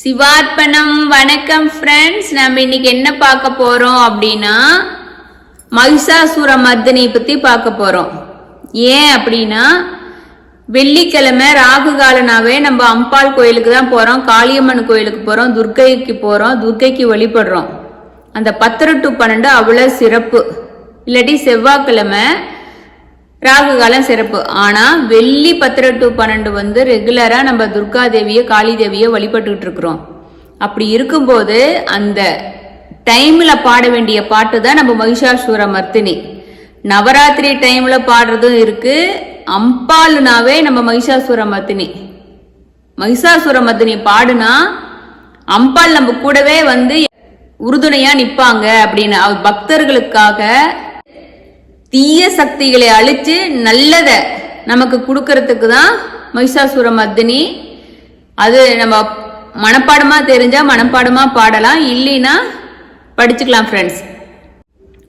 சிவார்ப்பணம். வணக்கம் ஃப்ரெண்ட்ஸ். நம்ம இன்னைக்கு என்ன பார்க்க போறோம் அப்படின்னா மகிஷாசுர மர்தினி பத்தி பார்க்க போறோம். ஏன் அப்படின்னா வெள்ளிக்கிழமை ராகு காலனாவே நம்ம அம்பாள் கோயிலுக்கு தான் போறோம், காளியம்மன் கோயிலுக்கு போறோம், துர்க்கைக்கு போறோம், துர்க்கைக்கு வழிபடுறோம். அந்த 10 to 12 அவ்வளவு சிறப்பு. இல்லாட்டி செவ்வாய்க்கிழமை ராகு காலம் சிறப்பு. ஆனா வெள்ளி 10 to 12 ரெகுலரா நம்ம துர்கா தேவிய காளி தேவிய வழிபட்டுக்கிட்டு இருக்கிறோம். அப்படி இருக்கும்போது அந்த டைம்ல பாட வேண்டிய பாட்டு தான் நம்ம மகிஷாசுர மர்த்தினி. நவராத்திரி டைம்ல பாடுறதும் இருக்கு. அம்பாளுனாவே நம்ம மகிஷாசுர மர்த்தினி. மகிஷாசுர மர்த்தினி பாடுனா அம்பாள் நம்ம கூடவே உறுதுணையா நிப்பாங்க அப்படின்னு பக்தர்களுக்காக தீய சக்திகளை அழிச்சு நல்லத நமக்கு கொடுக்கறதுக்கு தான் மகிஷாசுர மர்தினி. அது நம்ம மனப்பாடமா தெரிஞ்சா மனப்பாடமா பாடலாம், இல்லைன்னா படிச்சுக்கலாம் ஃப்ரெண்ட்ஸ்.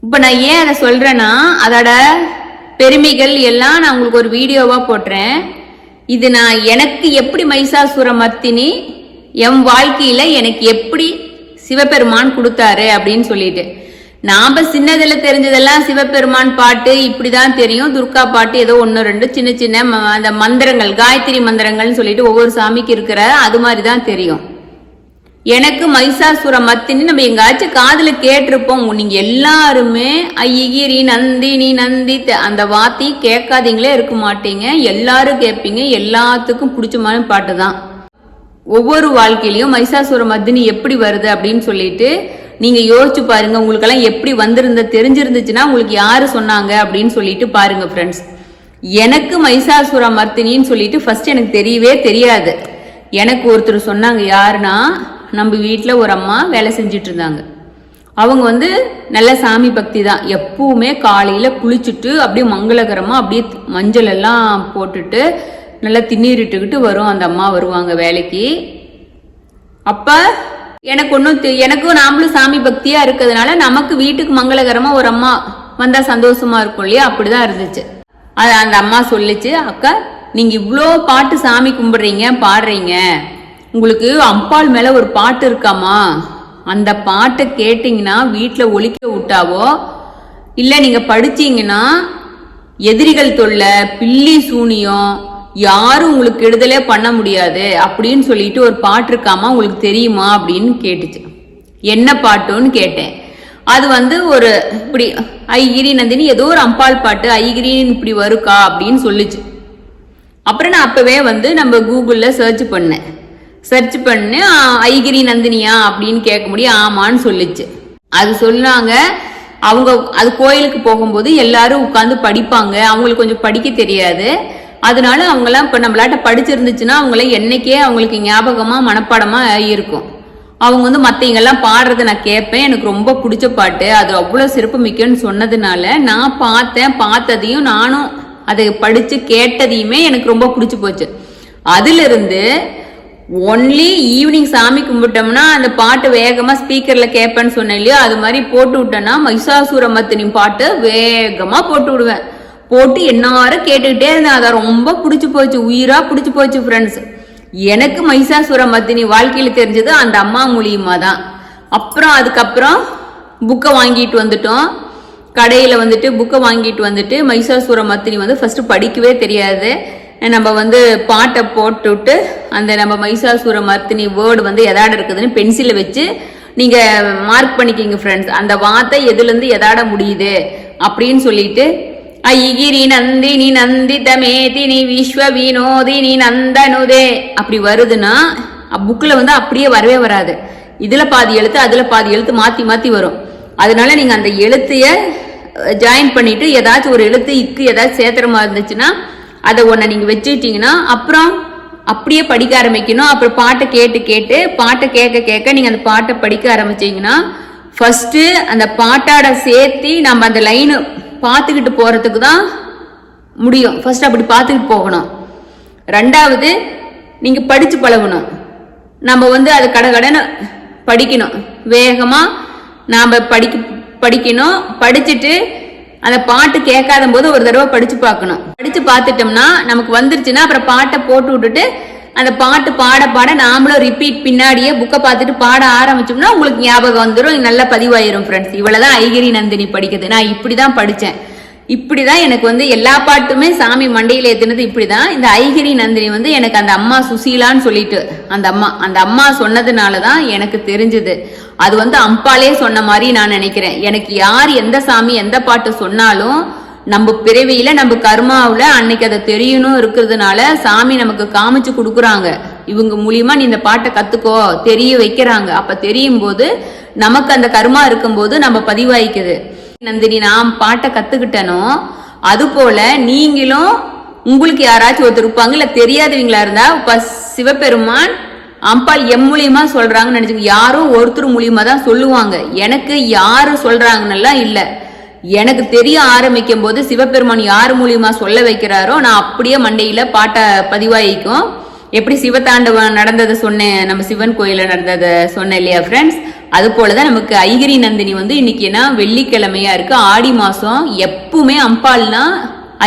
இப்ப நான் ஏன் அதை சொல்றேன்னா அதோட பெருமைகள் எல்லாம் நான் உங்களுக்கு ஒரு வீடியோவா போட்டுறேன். இது நான் எனக்கு எப்படி மகிஷாசுர மர்த்தினி என் வாழ்க்கையில எனக்கு எப்படி சிவபெருமான் கொடுத்தாரு அப்படின்னு சொல்லிட்டு, நாம சின்னதுல தெரிஞ்சதெல்லாம் சிவபெருமான் பாட்டு இப்படிதான் தெரியும், துர்கா பாட்டு ஏதோ 1-2 சின்ன சின்ன அந்த மந்திரங்கள், காயத்ரி மந்திரங்கள்னு சொல்லிட்டு ஒவ்வொரு சாமிக்கு இருக்கிற அது மாதிரிதான் தெரியும். எனக்கு மகிஷாசுர மர்த்தினி நம்ம எங்காச்சும் காதுல கேட்டிருப்போம். நீங்க எல்லாருமே ஐகிரி நந்தினி நந்தி அந்த வார்த்தை கேட்காதீங்களே இருக்க மாட்டீங்க, எல்லாரும் கேட்பீங்க. எல்லாத்துக்கும் பிடிச்சமான பாட்டு தான். ஒவ்வொரு வாழ்க்கையிலயும் மகிஷாசுர மர்தினி எப்படி வருது அப்படின்னு சொல்லிட்டு நீங்க யோசிச்சு பாருங்க. உங்களுக்கெல்லாம் எப்படி தெரிஞ்சிருந்துச்சுன்னா உங்களுக்கு யாரு சொன்னாங்க அப்படின்னு சொல்லிட்டு பாருங்க ஃப்ரெண்ட்ஸ். எனக்கு மகிஷாசுர மர்த்தினின்னு சொல்லிட்டு ஃபர்ஸ்ட் எனக்கு தெரியவே தெரியாது. எனக்கு ஒருத்தர் சொன்னாங்க. யாருன்னா நம்ம வீட்டில் ஒரு அம்மா வேலை செஞ்சுட்டு இருந்தாங்க. அவங்க நல்ல சாமி பக்தி தான். எப்பவுமே காலையில குளிச்சுட்டு அப்படியே மங்களகரமா அப்படியே மஞ்சள் எல்லாம் போட்டுட்டு நல்லா திண்ணீரிட்டுக்கிட்டு வரும் அந்த அம்மா வருவாங்க வேலைக்கு. அப்ப எனக்கும் நாமளும் சாமி பக்தியா இருக்கிறதுனால நமக்கு வீட்டுக்கு மங்களகரமா ஒரு அம்மா வந்தா சந்தோஷமா இருக்கும் இல்லையா, அப்படிதான் இருந்துச்சு. அந்த அம்மா சொல்லிச்சு, அக்கா நீங்க இவ்வளோ பாட்டு சாமி கும்பிடுறீங்க பாடுறீங்க, உங்களுக்கு அம்பாள் மேல ஒரு பாட்டு இருக்காமா, அந்த பாட்டை கேட்டீங்கன்னா வீட்டுல ஒலிக்க விட்டாவோ இல்ல நீங்க படிச்சீங்கன்னா எதிரிகள் தொல்லை பில்லி சூனியம் யாரும் உங்களுக்கு கெடுதலே பண்ண முடியாது அப்படின்னு சொல்லிட்டு ஒரு பாட்டு இருக்காமா, உங்களுக்கு தெரியுமா அப்படின்னு கேட்டுச்சு. என்ன பாட்டுன்னு கேட்டேன். அது ஒரு இப்படி ஐகிரி நந்தினி ஏதோ ஒரு அம்பாள் பாட்டு, ஐகிரின்னு இப்படி வருக்கா அப்படின்னு சொல்லிச்சு. அப்புறம் நான் அப்பவே நம்ம கூகுள்ல சர்ச் பண்ண ஐகிரி நந்தினியா அப்படின்னு கேட்க முடியும். ஆமான்னு சொல்லிச்சு. அது சொன்னாங்க. அவங்க அது கோயிலுக்கு போகும்போது எல்லாரும் உட்காந்து படிப்பாங்க. அவங்களுக்கு கொஞ்சம் படிக்க தெரியாது, அதனால அவங்கெல்லாம் இப்போ நம்மளாட்ட படிச்சிருந்துச்சுன்னா அவங்கள என்னைக்கே அவங்களுக்கு ஞாபகமா மனப்பாடமா இருக்கும். அவங்க மற்றவங்கெல்லாம் பாடுறத நான் கேட்பேன். எனக்கு ரொம்ப பிடிச்ச பாட்டு, அது அவ்வளோ சிறப்பு மிக்கன்னு சொன்னதுனால நான் பார்த்ததையும் நானும் அதை படிச்சு கேட்டதையுமே எனக்கு ரொம்ப பிடிச்சி போச்சு. அதுல இருந்து ஒன்லி ஈவினிங் சாமி கும்பிட்டோம்னா அந்த பாட்டு வேகமா ஸ்பீக்கர்ல கேட்பேன்னு சொன்னேன் இல்லையோ, அது மாதிரி போட்டு விட்டேன்னா மகிஷாசுர மர்த்தினி பாட்டு வேகமா போட்டு விடுவேன். போட்டு என்னாரும் கேட்டுக்கிட்டே இருந்தேன். அதை ரொம்ப பிடிச்சி போச்சு, உயிரா பிடிச்சி போச்சு ஃப்ரெண்ட்ஸ். எனக்கு மகிஷாசுர மர்த்தினி வாழ்க்கையில தெரிஞ்சது அந்த அம்மா மூலியமா தான். அதுக்கப்புறம் புக்கை வாங்கிட்டு வந்துட்டோம். கடையில புக்கை வாங்கிட்டு மகிஷாசுர மர்த்தினி ஃபர்ஸ்ட் படிக்கவே தெரியாது. நம்ம பாட்டை போட்டுவிட்டு அந்த நம்ம மகிஷாசுர மர்த்தினி வேர்டு எதாட இருக்குதுன்னு பென்சிலை வச்சு நீங்க மார்க் பண்ணிக்கிங்க ஃப்ரெண்ட்ஸ். அந்த வார்த்தை எதுல இருந்து எதாட முடியுது அப்படின்னு சொல்லிட்டு ஐகிரி நந்தினி நந்தித மேதினி விஸ்வ வினோதினி நந்தனுதே அப்படி வருதுன்னா புக்ல அப்படியே வரவே வராது. இதுல பாதி எழுத்து அதுல பாதி எழுத்து மாத்தி மாத்தி வரும். அதனால நீங்க அந்த எழுத்தைய ஜாயின் பண்ணிட்டு ஏதாச்சும் ஒரு எழுத்து இக்கு ஏதாச்சும் சேத்திரமா இருந்துச்சுன்னா அதை ஒன்ன நீங்க வச்சுட்டீங்கன்னா அப்புறம் அப்படியே படிக்க ஆரம்பிக்கணும். அப்புறம் பாட்டை கேட்டு பாட்டை கேட்க நீங்க அந்த பாட்டை படிக்க ஆரம்பிச்சீங்கன்னா ஃபர்ஸ்ட் அந்த பாட்டாட சேர்த்து நம்ம அந்த லைனு பார்த்துக்கிட்டு போறதுக்கு தான் முடியும். ஃபர்ஸ்ட் அப்படி பார்த்துக்கிட்டு போகணும். ரெண்டாவது நீங்க படிச்சு பழகணும். நம்ம அது கடகடன்னு படிக்கணும். வேகமா நாம படிக்கணும். படிச்சுட்டு அந்த பாட்டு கேட்காத போது ஒரு தடவை படிச்சு பார்க்கணும். படிச்சு பார்த்துட்டோம்னா நமக்கு வந்துருச்சுன்னா அப்புறம் பாட்டை போட்டு விட்டுட்டு அந்த பாட்டு பாட பாட நாமளும் ரிப்பீட் பின்னாடியே புக்கை பார்த்துட்டு பாட ஆரம்பிச்சோம்னா உங்களுக்கு ஞாபகம் வந்துடும், நல்லா பதிவாயிரும் ஃப்ரெண்ட்ஸ். இவ்வளவுதான் ஐகிரி நந்தினி படிக்கிறது. நான் இப்படிதான் படிச்சேன். இப்படிதான் எனக்கு வந்து எல்லா பாட்டுமே சாமி மண்டையில ஏத்தினது இப்படிதான். இந்த ஐகிரி நந்தினி வந்து எனக்கு அந்த அம்மா சுசீலான்னு சொல்லிட்டு அந்த அம்மா சொன்னதுனாலதான் எனக்கு தெரிஞ்சது. அது வந்து அம்பாலே சொன்ன மாதிரி நான் நினைக்கிறேன். எனக்கு யார் எந்த சாமி எந்த பாட்டு சொன்னாலும் நம்ம பிறவியில நம்ம கர்மாவுல அன்னைக்கு அதை தெரியணும் இருக்கிறதுனால சாமி நமக்கு காமிச்சு கொடுக்குறாங்க. இவங்க மூலியமா நீ இந்த பாட்டை கத்துக்கோ தெரிய வைக்கிறாங்க. அப்ப தெரியும் போது நமக்கு அந்த கர்மா இருக்கும்போது நம்ம பதிவாய்க்குது. நந்தினி நான் பாட்டை கத்துக்கிட்டனோ அது போல நீங்களும் உங்களுக்கு யாராச்சும் ஒருத்தர் இருப்பாங்க, இல்ல தெரியாதவங்களா இருந்தா இப்ப சிவபெருமான் அம்பாள் எம் மூலியமா சொல்றாங்கன்னு நினைச்சுங்க. யாரும் ஒருத்தர் மூலியமா தான் சொல்லுவாங்க. எனக்கு யாரு சொல்றாங்கன்னெல்லாம் இல்ல, எனக்கு தெரிய ஆரம்பிக்கும் போது சிவபெருமான் யார் மூலியமா சொல்ல வைக்கிறாரோ நான் அப்படியே மண்டையில பாட்டை பதிவாயிக்கும். எப்படி சிவதாண்டவம் நடந்ததை சொன்னேன், நம்ம சிவன் கோயில நடந்ததை சொன்னேன் இல்லையா ஃப்ரெண்ட்ஸ், அது போலதான் நமக்கு ஐகிரி நந்தினி வந்து இன்னைக்கு என்ன வெள்ளிக்கிழமையா இருக்கு, ஆடி மாசம். எப்பவுமே அம்பாள்னா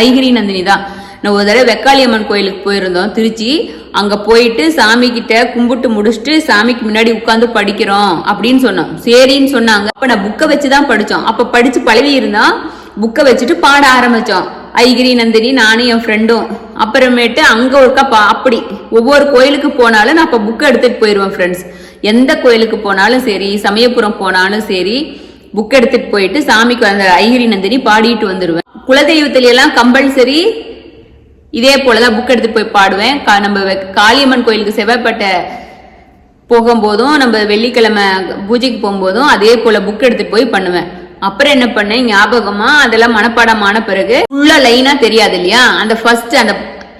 ஐகிரி நந்தினி தான். நான் ஒரு தடவை வெக்காளியம்மன் கோயிலுக்கு போயிருந்தோம் திருச்சி. அங்க போயிட்டு சாமி கிட்ட கும்பிட்டு முடிச்சுட்டு சாமிக்கு முன்னாடி உட்கார்ந்து படிக்கிறோம் அப்படின்னு சொன்னோம். சரின்னு சொன்னாங்க. அப்ப நான் புக்கை வச்சுதான் படிச்சோம். அப்ப படிச்சு பழகி இருந்தா புக்கை வச்சுட்டு பாட ஆரம்பிச்சோம். ஐகிரி நந்தினி நானும் என் ஃப்ரெண்டும். அப்புறமேட்டு அங்க ஒருக்கா அப்படி ஒவ்வொரு கோயிலுக்கு போனாலும் நான் அப்ப புக்கை எடுத்துட்டு போயிருவேன் ஃப்ரெண்ட்ஸ். எந்த கோயிலுக்கு போனாலும் சரி, சமயபுரம் போனாலும் சரி, புக் எடுத்துட்டு போயிட்டு சாமிக்கு அந்த ஐகிரி நந்தினி பாடிட்டு வந்துடுவேன். குலதெய்வத்தில எல்லாம் கம்பல்சரி இதே போலதான் புக் எடுத்துட்டு போய் பாடுவேன். நம்ம காளியம்மன் கோயிலுக்கு செவ்வாய்ப்பேட்டை போகும்போதும் நம்ம வெள்ளிக்கிழமை பூஜைக்கு போகும்போதும் அதே போல புக் எடுத்துட்டு போய் பண்ணுவேன். அப்புறம் என்ன பண்ணேன் ஞாபகமா அதெல்லாம் மனப்பாடமான பிறகு ஃபுல்லா லைனா தெரியாது இல்லையா, அந்த ஃபர்ஸ்ட்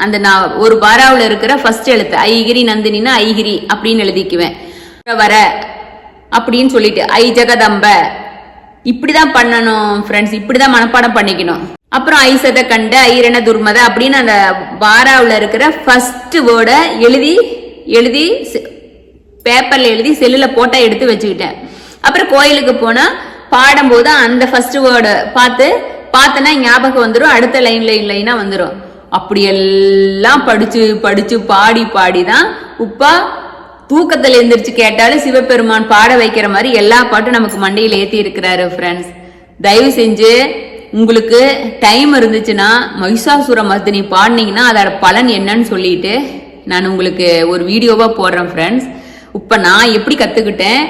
அந்த நான் ஒரு பாராவுல இருக்கிற ஃபர்ஸ்ட் எழுத்து ஐகிரி நந்தினின்னா ஐகிரி அப்படின்னு எழுதிக்குவேன். வர அப்படின்னு சொல்லிட்டு ஐ ஜெகதம்ப இப்படிதான் பண்ணணும் ஃப்ரெண்ட்ஸ். இப்படிதான் மனப்பாடம் பண்ணிக்கணும். அப்புறம் ஐசத கண்ட ஐரண துர்மத அப்படின்னு அந்த பாராவுல இருக்கிற ஃபர்ஸ்ட் வேர்டை எழுதி பேப்பர்ல எழுதி செல்லுல போட்டா எடுத்து வச்சுக்கிட்டேன். அப்புறம் கோயிலுக்கு போனா பாடும்போது அந்த ஃபர்ஸ்ட் வேர்டு பார்த்தனா ஞாபகம் வந்துடும், அடுத்த லைனா வந்துடும். அப்படி எல்லாம் படிச்சு பாடிதான் உப்பா தூக்கத்துல எந்திரிச்சு கேட்டாலும் சிவபெருமான் பாட வைக்கிற மாதிரி எல்லா பாட்டும் நமக்கு மண்டையில ஏத்தி இருக்கிறாரு ஃப்ரெண்ட்ஸ். தயவு செஞ்சு உங்களுக்கு டைம் இருந்துச்சுன்னா மகிஷாசுர மர்தினி பாடினீங்கன்னா அதோட பலன் என்னன்னு சொல்லிட்டு நான் உங்களுக்கு ஒரு வீடியோவா போடுறேன் ஃப்ரெண்ட்ஸ். இப்ப நான் எப்படி கத்துக்கிட்டேன்,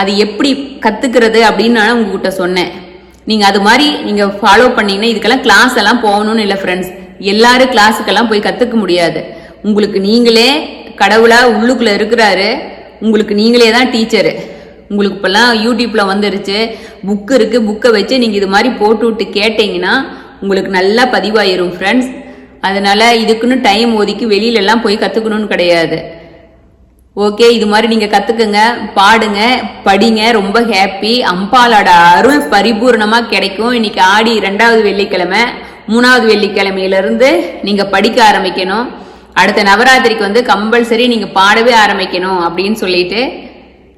அது எப்படி கத்துக்கிறது அப்படின்னு நான் உங்ககிட்ட சொன்னேன். நீங்க அது மாதிரி நீங்க ஃபாலோ பண்ணீங்கன்னா இதுக்கெல்லாம் கிளாஸ் எல்லாம் போகணும்னு இல்லை ஃப்ரெண்ட்ஸ். எல்லாரும் கிளாஸுக்கெல்லாம் போய் கத்துக்க முடியாது. உங்களுக்கு நீங்களே கடவுளா உள்ளுக்குள்ள இருக்கிறாரு, உங்களுக்கு நீங்களே தான் டீச்சரு. உங்களுக்கு இப்பெல்லாம் யூடியூப்ல வந்துருச்சு, புக் இருக்கு, புக்கை வச்சு நீங்க இது மாதிரி போட்டு விட்டு கேட்டீங்கன்னா உங்களுக்கு நல்லா பதிவாயிரும் ஃப்ரெண்ட்ஸ். அதனால இதுக்குன்னு டைம் ஒதுக்கி வெளியில எல்லாம் போய் கத்துக்கணும்னு கிடையாது. ஓகே, இது மாதிரி நீங்க கத்துக்குங்க, பாடுங்க, படிங்க. ரொம்ப ஹாப்பி. அம்பாலோட அருள் பரிபூர்ணமா கிடைக்கும். இன்னைக்கு ஆடி 2வது வெள்ளிக்கிழமை, 3வது வெள்ளிக்கிழமையில இருந்து நீங்க படிக்க ஆரம்பிக்கணும். அடுத்த நவராத்திரிக்கு வந்து கம்பல்சரி நீங்க பாடவே ஆரம்பிக்கணும் அப்படின்னு சொல்லிட்டு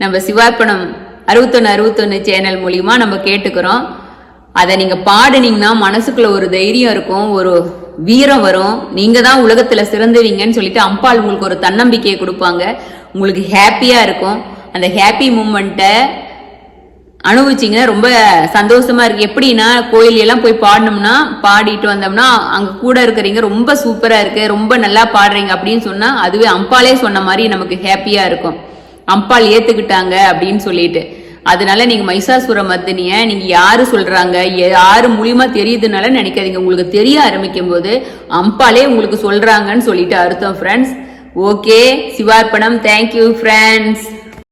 நம்ம சிவார்ப்பணம் 6161 சேனல் மூலியமா நம்ம கேட்டுக்கிறோம். அதை நீங்க பாடுனீங்கன்னா மனசுக்குள்ள ஒரு தைரியம் இருக்கும், ஒரு வீரம் வரும். நீங்க தான் உலகத்துல சிறந்துவீங்கன்னு சொல்லிட்டு அம்பாள் உங்களுக்கு ஒரு தன்னம்பிக்கையை கொடுப்பாங்க. உங்களுக்கு ஹாப்பியா இருக்கும். அந்த ஹாப்பி மூமெண்ட்டை அனுபவிச்சிங்கன்னா ரொம்ப சந்தோஷமா இருக்கு. எப்படின்னா கோயில் எல்லாம் போய் பாடணும்னா பாடிட்டு வந்தோம்னா அங்க கூட இருக்கிறீங்க ரொம்ப சூப்பரா இருக்கு, ரொம்ப நல்லா பாடுறீங்க அப்படின்னு சொன்னா அதுவே அம்பாலே சொன்ன மாதிரி நமக்கு ஹாப்பியா இருக்கும். அம்பாள் ஏத்துக்கிட்டாங்க அப்படின்னு சொல்லிட்டு. அதனால நீங்க மகிஷாசுர மர்தினிய நீங்க யாரு சொல்றாங்க யாரு மூலியமா தெரியுதுனால நினைக்காதீங்க. உங்களுக்கு தெரிய ஆரம்பிக்கும் போது அம்பாலே உங்களுக்கு சொல்றாங்கன்னு சொல்லிட்டு அர்த்தம் ஃப்ரெண்ட்ஸ். ஓகே, சிவார்ப்பணம். Thank you friends.